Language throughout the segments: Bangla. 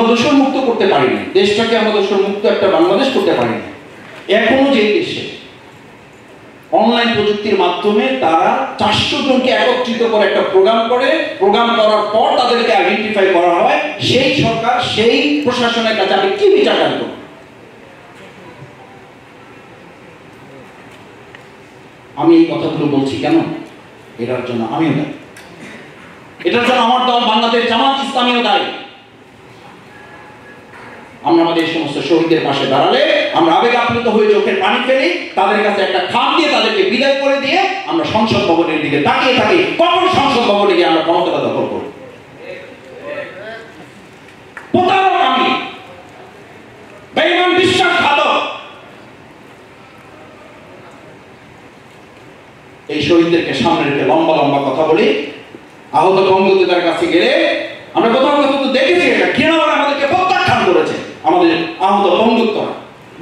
আমরা দূষণ মুক্ত করতে পারিনি, দেশটাকে আমরা দূষণ মুক্ত একটা বাংলাদেশ করতে পারিনি। এখনো যে দেশে অনলাইন প্রযুক্তির মাধ্যমে তারা 400 জনকে একত্রিত করে একটা প্রোগ্রাম করে, প্রোগ্রাম করার পর তাদেরকে আইডেন্টিফাই করা হয়, সেই সরকার সেই প্রশাসনের কাছে আমি কি বিচার করব? আমি এই কথাগুলো বলছি কেন? এটার জন্য আমিও দায়ী, এটার জন্য আমার দল বাংলাদেশ জামাত ইসলামীও দায়ী। আমরা আমাদের সমস্ত শহীদদের পাশে দাঁড়ালে, আমরা আবেগ আপ্লুত হয়ে চোখের পানি ফেলি, তাদের কাছে একটা খাম দিয়ে তাদেরকে বিদায় করে দিয়ে আমরা সংসদ ভবনের দিকে তাকিয়ে থাকি, কখন সংসদ ভবনে গিয়ে আমরা ক্ষমতা দখল করব। প্রতারক আমি, বেঈমান বিশ্বাসঘাতক। এই শহীদদেরকে সামনে রেখে লম্বা লম্বা কথা বলি, আহত বঙ্গবন্ধুদের কাছে গেলে আমরা কোথাও কোথাও দেখেছি এটা ঘৃণা করে আমাদেরকে প্রত্যাখ্যান করেছে। আমাদের আহত বন্ধুত্বরা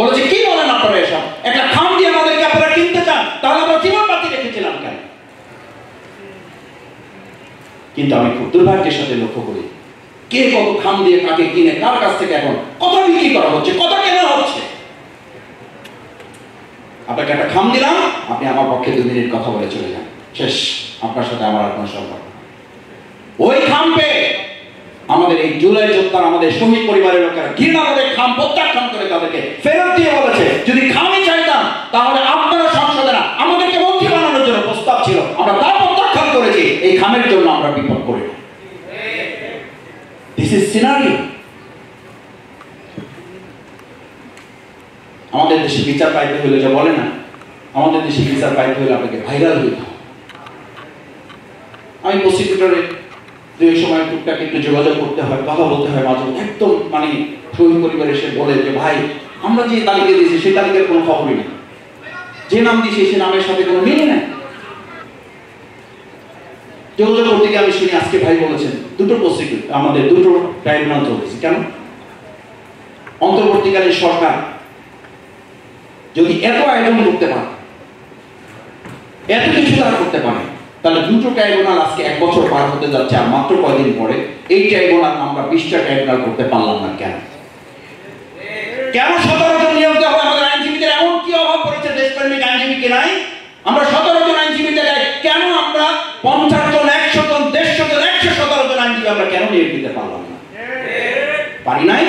বলেছে, কি বলেন আপনারা এসব? একটা খাম দিয়ে আমাদেরকে আপনারা কিনতে চান, তাহলে আমরা জীবন বাতি রেখেছিলাম কেন? কিন্তু আমি খুব দুর্ভাগ্যের সাথে লক্ষ্য করি, কে কত খাম দিয়ে কাকে কিনে কার কাছ থেকে এখন কত বিক্রি করা হচ্ছে, কত কেনা হচ্ছে। আপনাকে একটা খাম দিলাম, আপনি আমার পক্ষে 2 মিনিট কথা বলে চলে যান, শেষ, আপনার সাথে আমার আর কোনো সম্পর্ক। ওই খাম পেয়ে আমাদের এই জুলাই যোদ্ধা, আমাদের শহীদ পরিবারের লোকেরা ঘৃণা করে খাম প্রত্যাখ্যান করে তাদেরকে ফেরত দিয়ে বলেছে, যদি খামই চাইতাম তাহলে আপনারা সংসদে না, আমাদেরকে মন্ত্রী বানানোর জন্য প্রস্তাব ছিল, আমরা তা প্রত্যাখ্যান করেছি, এই খামের জন্য আমরা বিপদ করি। This is scenario. আমাদের দেশে বিচার পাইতে হলে যা বলে না, আমাদের দেশে বিচার পাইতে হলে আপনাকে ভাইরাল হইতে হবে। আমি প্রসিকিউটরে যে সময় টুকটাক একটু যোগাযোগ করতে হয়, কথা বলতে হয়, মাঝে একদম মানে শহীদ পরিবার এসে বলে যে ভাই, আমরা যে তালিকা দিয়েছি সেই তালিকার কোনো খবরই নেই, যে নাম দিয়েছি সে নামের সাথে কোনো মিল নেই। যোগাযোগ করতে গিয়ে আমি শুনি আজকে ভাই বলেছেন 2টো প্রসিকিউট, আমাদের 2টো ট্রাইব্যুনাল চলছে। কেন? অন্তর্বর্তীকালীন সরকার যদি এত আয়োজন করতে পারে, এত কিছু তারা করতে পারে, তাহলে 2টো ট্রাইব্যুনাল আজকে 1 বছর পার হতে যাচ্ছে, আর মাত্র কয়েকদিন পরে এই ট্রাইব্যুনাল আমরা 20টা ট্রাইব্যুনাল করতে পারলাম না। কেন? কেন 17 জন নিয়োগ দেওয়া হয়? আমাদের আইনজীবীদের এমন কি অভাব পড়েছে? দেশপ্রেমিক আইনজীবী কি নাই? আমরা 17 জন আইনজীবী দেয়, কেন আমরা 50 জন, 100 জন, 150 জন, 117 জন আইনজীবী আমরা কেন নিয়োগ দিতে পারলাম না? পারি নাই।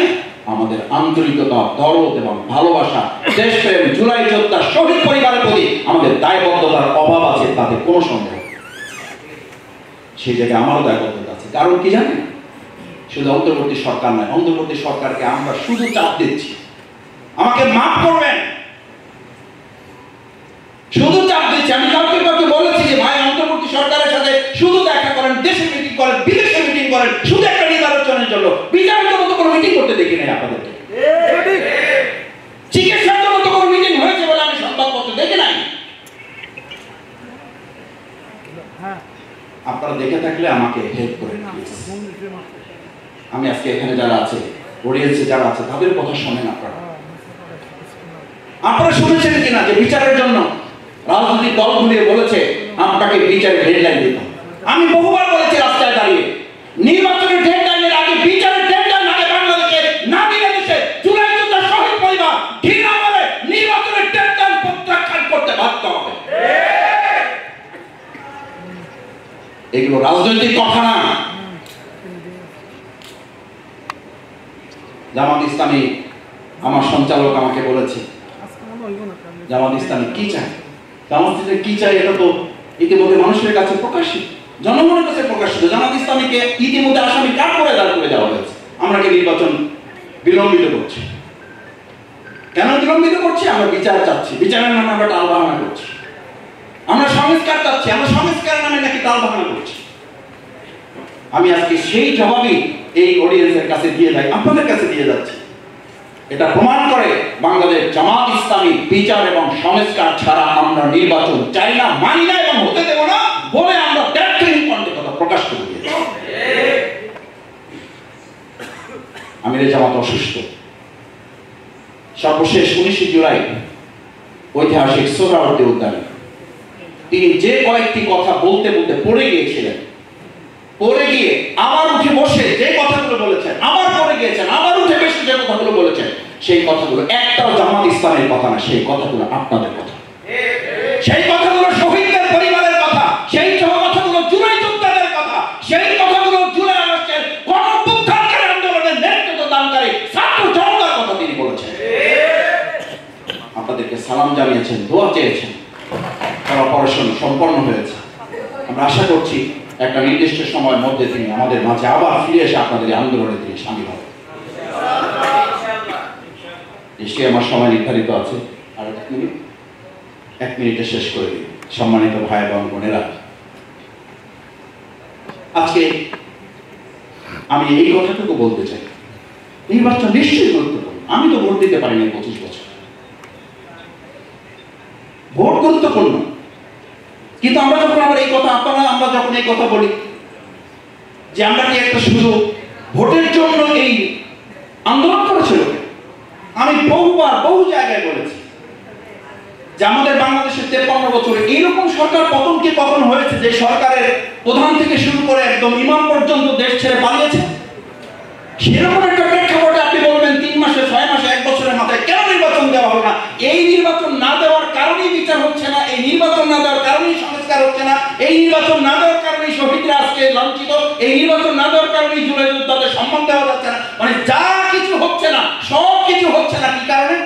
আমাদের আন্তরিকতা, দরদ এবং ভালোবাসা, দেশপ্রেম, জুলাই যোদ্ধা, শহীদ পরিবারের প্রতি আমাদের দায়বদ্ধতার অভাব আছে, তাতে কোনো সন্দেহ। সেই জায়গায় আমারও দায়বদ্ধতা আছে। কারণ কি জানেন? শুধু অন্তর্বর্তী সরকার নয়, অন্তর্বর্তী সরকারকে আমরা শুধু চাপ দিচ্ছি, আমাকে মাফ করবেন, শুধু চাপ দিচ্ছি। আমি কাউকে বলেছি যে ভাই, অন্তর্বর্তী সরকারের সাথে শুধু দেখা করেন, দেশে মিটিং করেন, বিদেশে মিটিং করেন, শুধু একটা নির্বাচনের জন্য। বিচারের মতো কোনো মিটিং করতে দেখি নাই আপনাদেরকে। চিকিৎসার জন্য তো কোনো মিটিং হয়েছে বলে আমি সংবাদপত্র দেখি নাই। আপনারা দেখে থাকলে আমাকে হেল্প করে। আমি আজকে এখানে যারা আছে, অডিয়েন্সে যারা আছে, তাদের কথা শোনেন। আপনারা শুনেছেন কিনা যে বিচারের জন্য রাজনৈতিক দলগুলি বলেছে আপনাকে বিচারের ডেডলাইন দিতে হবে। আমি বহুবার বলেছি রাস্তায় দাঁড়িয়ে, নির্বাচনের ডেডলাইনের আগে বিচারের ডেডলাইন আগে বাংলাদেশে না দিলে দেশে জুলাই যোদ্ধা শহীদ পরিবার ঘৃণা করে নির্বাচনের ডেডলাইন প্রত্যাখ্যান করতে বাধ্য হবে। এগুলো রাজনৈতিক কথা না। জামাত ইসলামী, আমার সঞ্চালক আমাকে বলেছে জামাত ইসলামী কি চায়, জামাত ইসলামী কি চায় এটা তো ইতিমধ্যে মানুষের কাছে প্রকাশিত, জনগণের কাছে প্রকাশিত। জামাত ইসলামীকে ইতিমধ্যে আসামি কাট করে দাঁড় করে দেওয়া হয়েছে। আমরা কি নির্বাচন বিলম্বিত করছি? কেন বিলম্বিত করছি? আমরা বিচার চাচ্ছি, বিচারের নামে আমরা টাল বাহানা করছি। আমরা সংস্কার চাচ্ছি, আমরা সংস্কারের নামে নাকি টাল বাহানা করছি। আমি আজকে সেই জবাবই এই অডিয়েন্সের কাছে দিয়ে যাই, আপনাদের কাছে দিয়ে যাচ্ছি। এটা প্রমাণ করে বাংলাদেশ জামাত ইসলামী বিচার এবং সংস্কার ছাড়া আমরা নির্বাচন চাই না, মানি না এবং হতে দেব না বলে আমরা কথা প্রকাশ করে দিয়েছি। আমিরে জামাত অসুস্থ। সর্বশেষ 19 জুলাই ঐতিহাসিক সোহরাওয়ার্দী উদ্যানে তিনি যে কয়েকটি কথা বলতে বলতে পড়ে গিয়েছিলেন, পড়ে গিয়ে আবার উঠে বসে যে কথাগুলো বলেছেন, আবার পড়ে গিয়েছেন, আবার সেই কথাগুলো একটাও জামাত ইসলামের কথা না, সেই কথাগুলো আপনাদের কথা, সেই কথাগুলো শহীদদের পরিবারের কথা, সেই কথাগুলো জুলাই যোদ্ধাদের কথা, সেই কথাগুলো জুলাই আগস্টের গণঅভ্যুত্থানকারী আন্দোলনের নেতৃত্ব দানকারী ছাত্র জনতার কথা তিনি বলেছেন। আপনাদেরকে সালাম জানিয়েছেন, দোয়া চেয়েছেন, তার অপারেশন সম্পন্ন হয়েছে। আমরা আশা করছি একটা নির্দিষ্ট সময়ের মধ্যে তিনি আমাদের মাঝে আবার ফিরে এসে আপনাদের আন্দোলনে তিনি সামিল হবেন। নিশ্চয়ই আমার সময় নির্ধারিত আছে, আর 1 মিনিটে শেষ করে দিই। সম্মানিত ভাই এবং বোনেরা, আজকে আমি এই কথাটুকু বলতে চাই, নির্বাচন নিশ্চয়ই গুরুত্বপূর্ণ। আমি তো ভোট দিতে পারিনি 25 বছর, ভোট গুরুত্বপূর্ণ, কিন্তু আমরা যখন আমরা যখন এই কথা বলি যে আমরা কি একটা শুধু ভোটের জন্য এই আন্দোলন করেছিল, আমি বহু জায়গায় বলেছি যে আমাদের বাংলাদেশের 53 বছরে এইরকম সরকার পতন কি কখন হয়েছে যে সরকারের প্রধান থেকে শুরু করে একদম ইমাম পর্যন্ত দেশ ছেড়ে পালিয়েছে? সেরকম একটা প্রেক্ষাপটে আপনি বলবেন 3 মাসে, 6 মাসে, 1 বছরের মাথায় কেন নির্বাচন দেওয়া হলো না? এই নির্বাচন না দেওয়ার কারণেই বিচার হচ্ছে না, এই নির্বাচন না দেওয়ার কারণেই সংস্কার হচ্ছে না, এই নির্বাচন না দেওয়ার কারণেই শহীদরা আজকে লাঞ্ছিত, এই নির্বাচন না দেওয়ার কারণেই জুলাই যোদ্ধাদের সম্মান দেওয়া যাচ্ছে না। মানে যা কিছু হচ্ছে না, সব কিছু হচ্ছে না কি কারণে?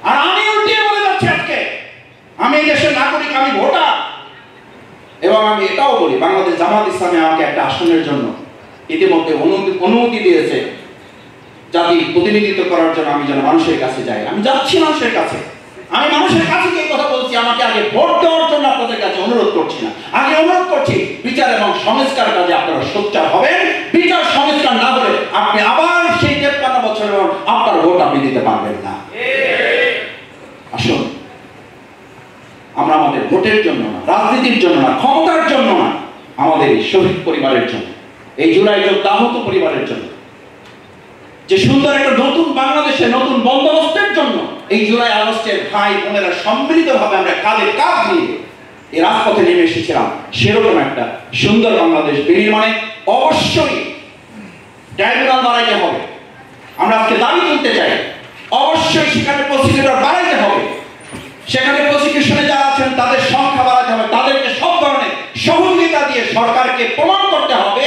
আর আমি উল্টিয়ে বলে যাচ্ছি, আজকে আমি এই দেশের নাগরিক, আমি ভোটার, এবং আমি এটাও বলি বাংলাদেশ জামাত ইসলামে আমাকে একটা আসনের জন্য ইতিমধ্যে অনুমতি দিয়েছে জাতি প্রতিনিধিত্ব করার জন্য। আমি যেন মানুষের কাছে যাই, আমি যাচ্ছি মানুষের কাছে, আমি মানুষের কাছে গিয়ে কথা বলছি। আমাকে আগে ভোট দেওয়ার জন্য আপনাদের কাছে অনুরোধ করছি না, আগে অনুরোধ করছি বিচার এবং সংস্কার কাজে আপনারা সোচ্চার হবেন। বিচার সংস্কার না হলে আপনি আবার সেই 53 বছর আপনার ভোট আপনি দিতে পারবেন না। আসুন, আমরা আমাদের ভোটের জন্য না, রাজনীতির জন্য না, ক্ষমতার জন্য না, আমাদের এই শহীদ পরিবারের জন্য, এই জুলাই যোদ্ধা আহত পরিবারের জন্য, যে সুন্দর একটা নতুন বাংলাদেশে নতুন বন্দোবস্তের জন্য এই জুলাই আগস্টের ভাই বোনেরা সম্মিলিতভাবে আমরা কাঁধে কাঁধ নিয়ে এই রাজপথে নেমে এসেছিলাম, সেরকম একটা সুন্দর বাংলাদেশ বিনির্মাণে অবশ্যই ট্রাইব্যুনাল বাড়াইতে হবে। আমরা আজকে দাবি তুলতে চাই, অবশ্যই সেখানে প্রসিকিউটর বাড়াইতে হবে, সেখানে প্রসিকিউশনে যারা আছেন তাদের সংখ্যা বাড়াতে হবে, তাদেরকে সব ধরনের সহযোগিতা দিয়ে সরকারকে প্রমাণ করতে হবে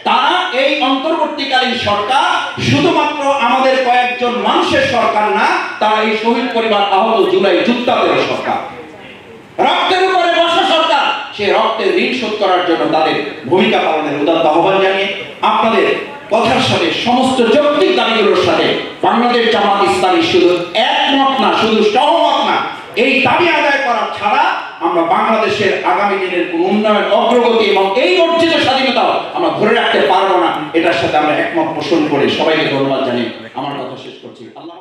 তারা এই অন্তর্বর্তীকালীন সরকার শুধুমাত্র আমাদের কয়েকজন মানুষের সরকার না, তারা এই শহীদ পরিবার আহত জুলাই যোদ্ধাদের সরকার, রক্তের উপরে বসা সরকার। সেই রক্তের ঋণ শোধ করার জন্য তাদের ভূমিকা পালনের উদাত্ত আহ্বান জানিয়ে আপনাদের কথার সাথে সমস্ত যৌক্তিক দাবিগুলোর সাথে বাংলাদেশ জামাত ইসলামী শুধু একমত না, শুধু সহমত না, এই দাবি আদায় করা ছাড়া আমরা বাংলাদেশের আগামী দিনের কোন উন্নয়ন, অগ্রগতি এবং এই অর্জিত স্বাধীনতাও আমরা ধরে রাখতে পারবো না। এটার সাথে আমরা একমত পোষণ করে সবাইকে ধন্যবাদ জানিয়ে আমার কথা শেষ করছি। আল্লাহ।